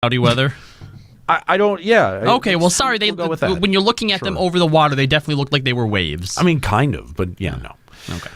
Cloudy weather. I don't. Yeah. Okay. Well, sorry. We'll go with that. When you're looking at them over the water, they definitely look like they were waves. I mean, kind of, but yeah, no. Okay.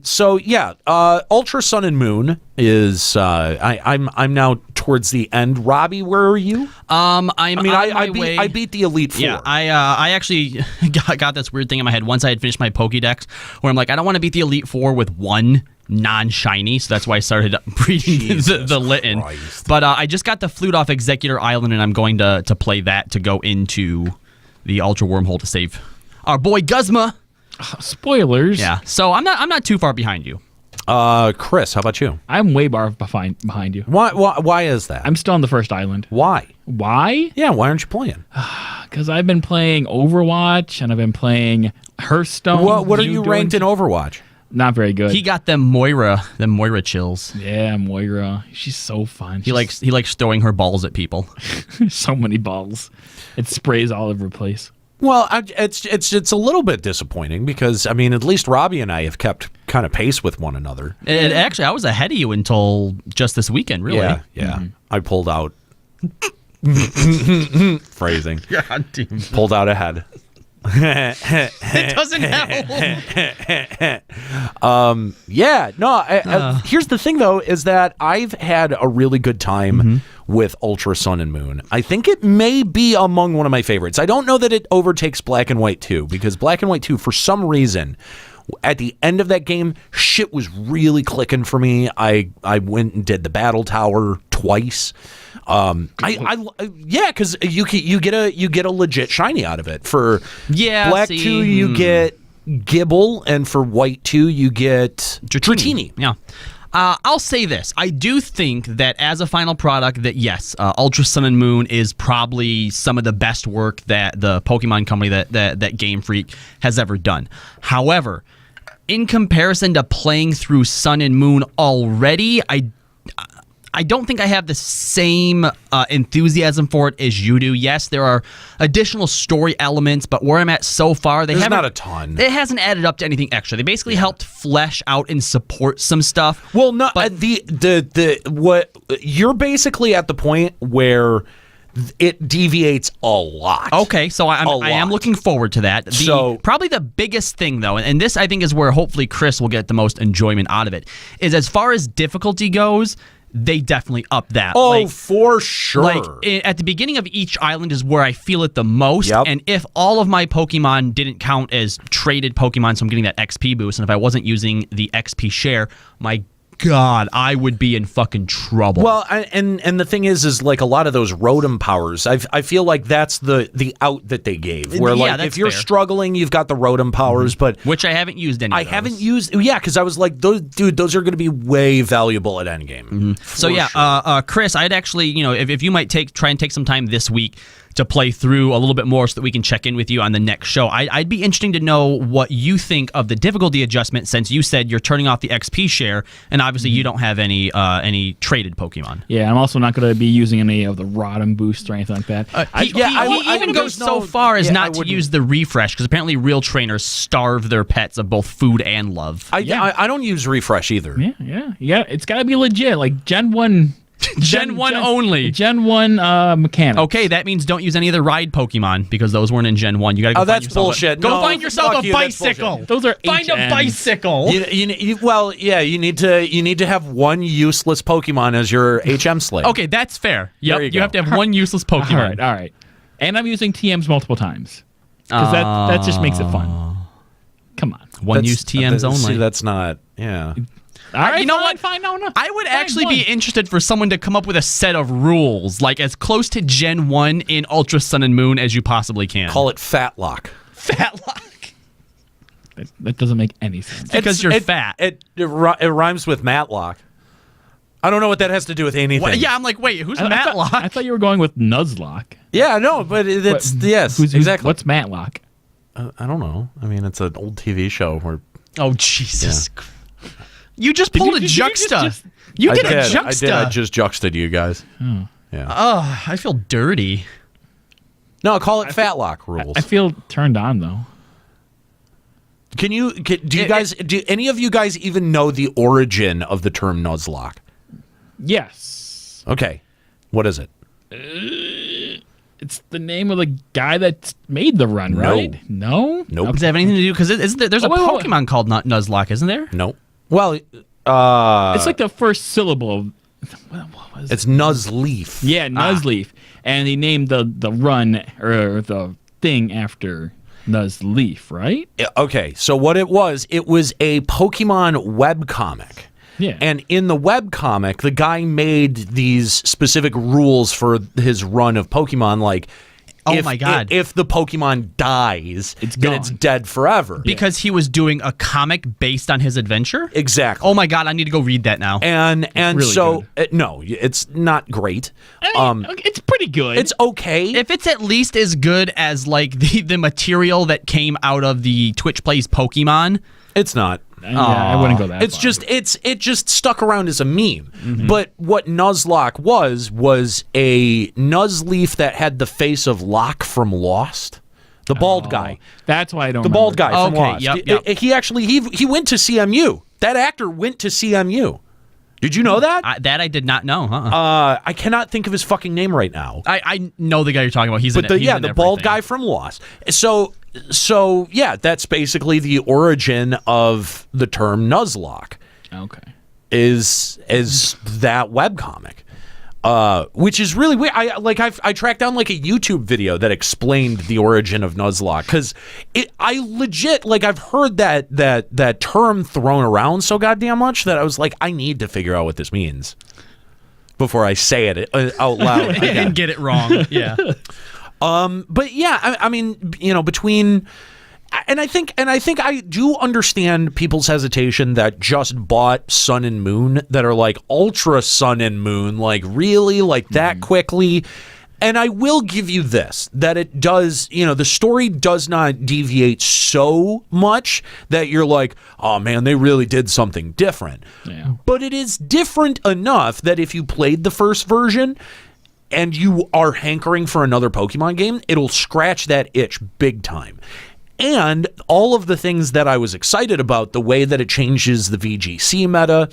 So yeah, Ultra Sun and Moon is. I'm now towards the end. Robbie, where are you? I beat the Elite Four. Yeah, I actually got this weird thing in my head once I had finished my Pokédex, where I'm like, I don't want to beat the Elite Four with one non-shiny, so that's why I started breeding the Litten. Christ. But I just got the flute off Executor Island, and I'm going to play that to go into the Ultra Wormhole to save our boy Guzma. Spoilers. Yeah, so I'm not too far behind you. Chris, how about you? I'm way far behind you. Why is that? I'm still on the first island. Why? Why? Yeah, why aren't you playing? Because I've been playing Overwatch and I've been playing Hearthstone. What are you ranked in Overwatch? Not very good. He got them Moira chills. Yeah, Moira. She's so fun. He likes throwing her balls at people. So many balls. It sprays all over the place. Well, it's a little bit disappointing because I mean, at least Robbie and I have kept kind of pace with one another. Actually, I was ahead of you until just this weekend. Really? Yeah. Mm-hmm. I pulled out phrasing. God damn. Pulled out ahead. It doesn't help. Yeah, no. Here's the thing, though, is that I've had a really good time with Ultra Sun and Moon. I think it may be among one of my favorites. I don't know that it overtakes Black and White 2, because Black and White 2, for some reason, at the end of that game, shit was really clicking for me. I went and did the Battle Tower twice. Because you get a legit shiny out of it. For Black 2, you get Gibble, and for White 2, you get Dratini. Yeah. I'll say this. I do think that as a final product, that yes, Ultra Sun and Moon is probably some of the best work that the Pokemon company that Game Freak has ever done. However, in comparison to playing through Sun and Moon already, I don't think I have the same enthusiasm for it as you do. Yes, there are additional story elements, but where I'm at so far, there's not a ton. It hasn't added up to anything extra. They basically helped flesh out and support some stuff. Well, no, but what you're basically at the point where it deviates a lot. Okay, so I am looking forward to that. Probably the biggest thing, though, and this I think is where hopefully Chris will get the most enjoyment out of it, is as far as difficulty goes, they definitely up that. Oh, for sure. At the beginning of each island is where I feel it the most. Yep. And if all of my Pokemon didn't count as traded Pokemon, so I'm getting that XP boost, and if I wasn't using the XP share, my God, I would be in fucking trouble. Well, and the thing is like a lot of those Rotom powers, I feel like that's the out that they gave. Where if you're struggling, you've got the Rotom powers, but which I haven't used any. Haven't used, because I was like, those are going to be way valuable at endgame. So Chris, I'd actually, if you might try and take some time this week to play through a little bit more so that we can check in with you on the next show. I'd be interesting to know what you think of the difficulty adjustment, since you said you're turning off the XP share, and obviously you don't have any traded Pokemon. Yeah, I'm also not going to be using any of the Rotom boosts or anything like that. He even goes so far as not to use the refresh, because apparently real trainers starve their pets of both food and love. I don't use refresh either. Yeah. It's got to be legit, like Gen 1... Gen 1 only. Gen 1 mechanics. Okay, that means don't use any of the ride Pokemon, because those weren't in Gen 1. You gotta go that's bullshit. Go find yourself a bicycle. Those are Find HMs. a bicycle. You need to have one useless Pokemon as your HM slave. Okay, that's fair. Yep, you have to have one useless Pokemon. All right. And I'm using TMs multiple times, because that just makes it fun. Come on. One-use TMs only. See, that's not... Yeah. All right, you know what? Fine, no. I would actually be interested for someone to come up with a set of rules, like as close to Gen 1 in Ultra Sun and Moon as you possibly can. Call it Fatlock. Fatlock. That doesn't make any sense. Because you're fat. It rhymes with Matlock. I don't know what that has to do with anything. Well, yeah, I'm like, wait, who's Matlock? I thought you were going with Nuzlocke. Yeah, no, but it's yes, exactly. What's Matlock? I don't know. I mean, it's an old TV show where. Oh Jesus! Yeah. You just pulled a juxta. You did a juxta. I just juxted you guys. Oh. Yeah. Oh, I feel dirty. No, call it Fatlock rules. I feel turned on though. Do any of you guys even know the origin of the term Nuzlocke? Yes. Okay. What is it? It's the name of the guy that made the run, right? No? Nope. Does it have anything to do? Because there's a wait, wait. Pokemon called Nuzlocke, isn't there? Nope. Well, It's like the first syllable. What was it's Nuzleaf. Yeah, Nuzleaf. And he named the run or the thing after Nuzleaf, right? Okay, so what it was a Pokemon webcomic. Yeah. And in the webcomic, the guy made these specific rules for his run of Pokemon, like, Oh my God. If the Pokemon dies, It's then gone. it's dead forever. Because he was doing a comic based on his adventure? Exactly. Oh my God, I need to go read that now. And really so no, it's not great. I mean, it's pretty good. It's okay. If it's at least as good as like the material that came out of the Twitch Plays Pokemon, It's not. yeah, I wouldn't go that It's far. just it just stuck around as a meme. But what Nuzlocke was a Nuzleaf that had the face of Locke from Lost, the bald guy, That's why I don't the bald guy from Okay, Lost. yep. He actually he went to CMU. That actor went to CMU. Did you know that? that I did not know. I cannot think of his fucking name right now. I know the guy you're talking about. He's But in, the he's yeah, in the bald everything. guy from Lost. So yeah, that's basically the origin of the term Nuzlocke. Okay. Is that webcomic, which is really weird. I tracked down like a YouTube video that explained the origin of Nuzlocke because I legit I've heard that term thrown around so goddamn much that I was like, I need to figure out what this means before I say it out loud again. and get it wrong. Yeah. But yeah, I mean, between, and I think I do understand people's hesitation that just bought Sun and Moon that are like Ultra Sun and Moon, like really like that quickly. And I will give you this, that it does, the story does not deviate so much that you're like, oh man, they really did something different. Yeah. But it is different enough that if you played the first version and you are hankering for another Pokemon game, it'll scratch that itch big time. And all of the things that I was excited about, the way that it changes the VGC meta,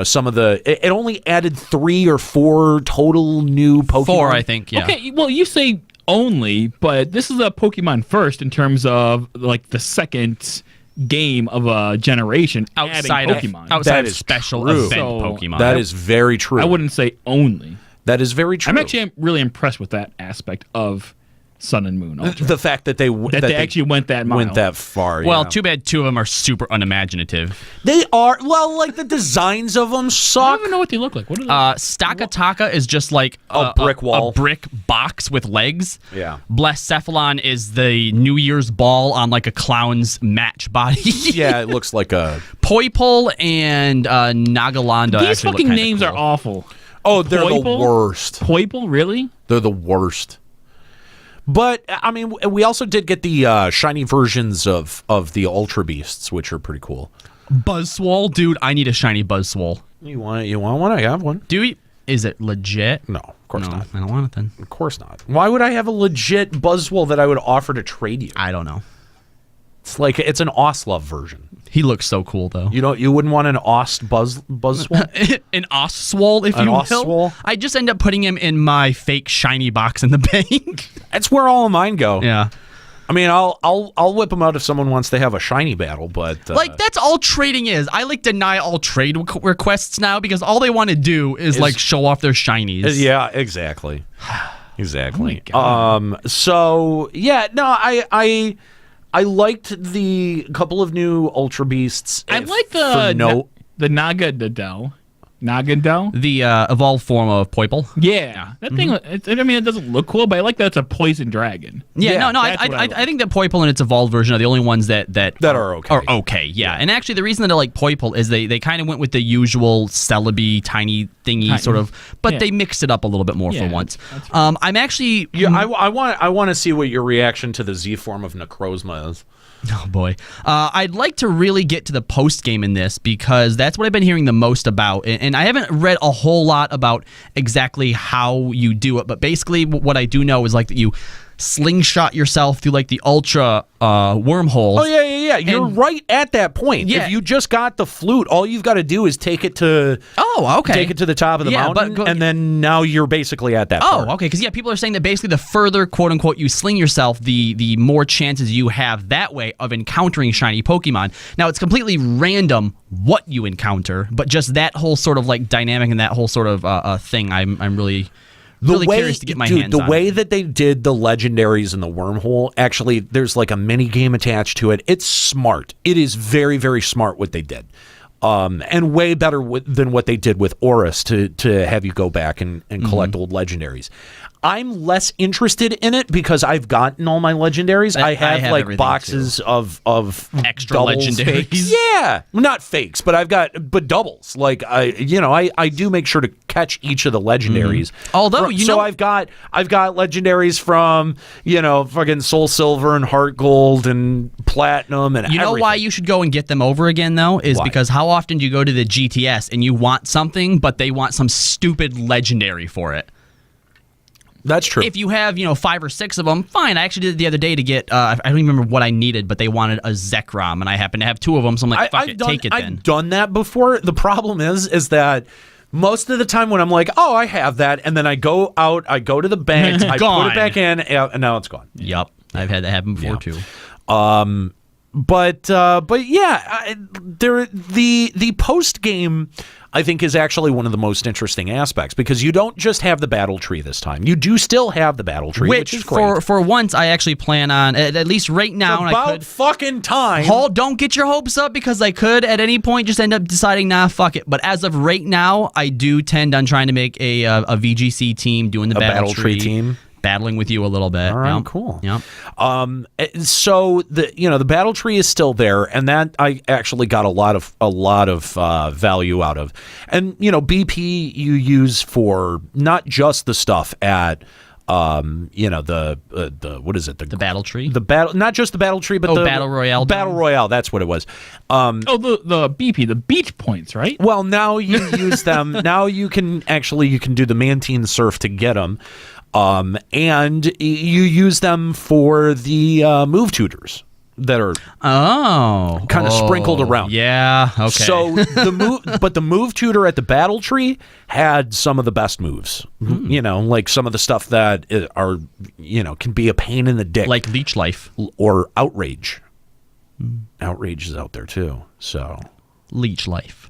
some of it only added 3 or 4 total new Pokemon. 4, I think. Yeah. Okay, well, you say only, but this is a Pokemon first in terms of like the second game of a generation Outside adding Pokemon. outside That of is special true. event So, Pokemon. That is very true. I wouldn't say only. That is very true. I'm actually really impressed with that aspect of Sun and Moon Ultra. the fact that they actually went that mile. went that far. well, yeah. too bad 2 of them are super unimaginative. They are like the designs of them I suck. don't even know what they look like. What are they? Stakataka is just like A brick wall. a brick box with legs. Yeah. Blacephalon is the New Year's ball on like a clown's match body. Yeah, it looks like a. Poipole and Nagalanda. These actually look fucking kinda names cool. are awful. Oh, they're the Poipole? worst. Poipole, really? They're the worst. But I mean, we also did get the shiny versions of the Ultra Beasts, which are pretty cool. Buzzwole, dude. I need a shiny Buzzwole. You want one? I have one. Do we? Is it legit? No, of course No, not. I don't want it then. Of course not. Why would I have a legit Buzzwole that I would offer to trade you? I don't know. It's an Oslov version. He looks so cool though. You wouldn't want an Buzzwole? An Oswald, if An you will. Oswald? I just end up putting him in my fake shiny box in the bank. That's where all of mine go. Yeah. I mean, I'll whip them out if someone wants to have a shiny battle, but Like that's all trading is. I like deny all trade requests now because all they want to do is like show off their shinies. yeah, exactly, exactly. Oh my So yeah, no, I liked the couple of new Ultra Beasts. I like the Nagadel. Nagadel? The evolved form of Poipole. Yeah. That thing, it doesn't look cool, but I like that it's a poison dragon. Yeah, no, that's what I like. I think that Poipole and its evolved version are the only ones that are okay. Are okay, yeah. And actually, the reason that I like Poipole is they kind of went with the usual Celebi tiny thingy sort of, but Yeah. they mixed it up a little bit more Yeah, for once. that's right. I'm actually, Yeah, I want to see what your reaction to the Z form of Necrozma is. oh boy, I'd like to really get to the post game in this because that's what I've been hearing the most about, and I haven't read a whole lot about exactly how you do it. But basically, what I do know is like that you slingshot yourself through like the ultra wormhole. Oh yeah. You're right at that point. Yeah. If you just got the flute, all you've got to do is take it to take it to the top of the mountain, and then now you're basically at that part. Okay. Because people are saying that basically the further quote unquote you sling yourself, the more chances you have that way of encountering shiny Pokemon. Now it's completely random what you encounter, but just that whole sort of like dynamic and that whole sort of thing, I'm really curious to get my hands on. The way that they did the legendaries in the wormhole, actually, there's like a mini game attached to it. It's smart. It is very, very smart what they did. And way better than what they did with Oris to have you go back and collect old legendaries. I'm less interested in it because I've gotten all my legendaries. I have like boxes of extra legendaries. Fakes. Yeah, not fakes, but I've got doubles. Like I do make sure to catch each of the legendaries. Although I've got legendaries from fucking Soul Silver and Heart Gold and Platinum and everything. Why you should go and get them over again though is because how often do you go to the GTS and you want something but they want some stupid legendary for it? That's true. If you have, 5 or 6 of them, fine. I actually did it the other day to get, I don't even remember what I needed, but they wanted a Zekrom, and I happen to have 2 of them, so I'm like, take it then. I've done that before. The problem is that most of the time when I'm like, oh, I have that, and then I go out, I go to the bank, I put it back in, and now it's gone. Yep. I've had that happen before, too. But yeah, the post game I think is actually one of the most interesting aspects because you don't just have the battle tree this time. You do still have the battle tree, which is great. For once, I actually plan on at least right now. It's about fucking time. Don't get your hopes up because I could at any point just end up deciding, nah, fuck it. But as of right now, I do tend on trying to make a VGC team doing the battle tree team. Battling with you a little bit. All right, cool. Yep. So the battle tree is still there, and that I actually got a lot of value out of. And BP you use for not just the stuff at the what is it? The battle tree. Not just the battle tree, but the battle royale. Battle royale. That's what it was. The BP, the beach points, right? Well, now you use them. Now you can do the Mantine Surf to get them. And you use them for the move tutors that are kind of sprinkled around. Yeah, okay. So the move tutor at the battle tree had some of the best moves. Like some of the stuff that are can be a pain in the dick, like Leech Life or Outrage. Outrage is out there too. So Leech Life.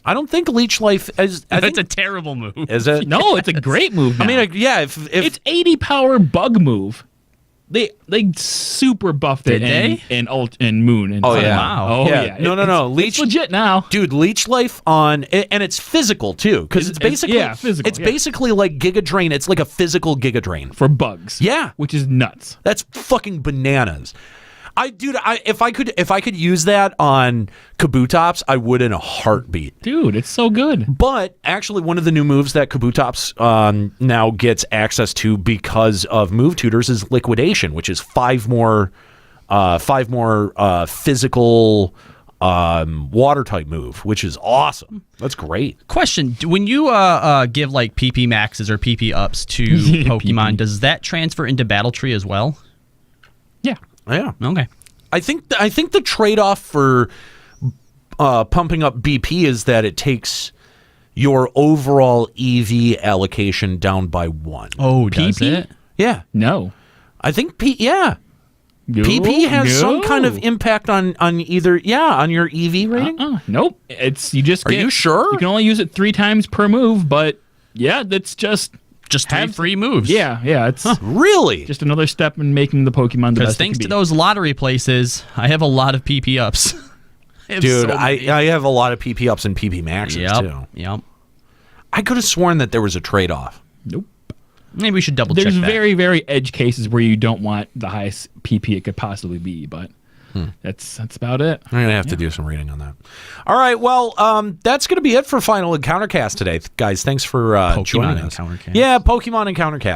I don't think Leech Life is... That's a terrible move. Is it? No, it's a great move now. I mean, yeah, if it's 80 power bug move. They super buffed it in Moon. And wow. Oh yeah. No. Leech, it's legit now. Dude, Leech Life and it's physical too, because it's basically physical. It's basically like Giga Drain. It's like a physical Giga Drain for bugs. Yeah, which is nuts. That's fucking bananas. If I could use that on Kabutops, I would in a heartbeat. Dude, it's so good. But actually, one of the new moves that Kabutops now gets access to because of move tutors is Liquidation, which is 5 more physical water type move, which is awesome. That's great. Question: when you give like PP maxes or PP ups to Pokemon, does that transfer into Battle Tree as well? Yeah. Yeah. Okay. I think the trade-off for pumping up BP is that it takes your overall EV allocation down by 1. Oh, does it? Yeah. No. I think PP has some kind of impact on either on your EV rating. Nope. It's Are you sure? You can only use it 3 times per move, but yeah, that's just 3 free moves. Yeah, it's really just another step in making the Pokemon the best. Because thanks to those lottery places, I have a lot of PP ups. Dude, I have a lot of PP ups and PP maxes too. Yep. I could have sworn that there was a trade-off. Nope. Maybe we should double check that. There's very, very edge cases where you don't want the highest PP it could possibly be, but that's about it. I'm going to have to do some reading on that. All right, well, that's going to be it for Final Encounter Cast today. Guys, thanks for joining us. Encounter Cast. Yeah, Pokemon Encounter Cast.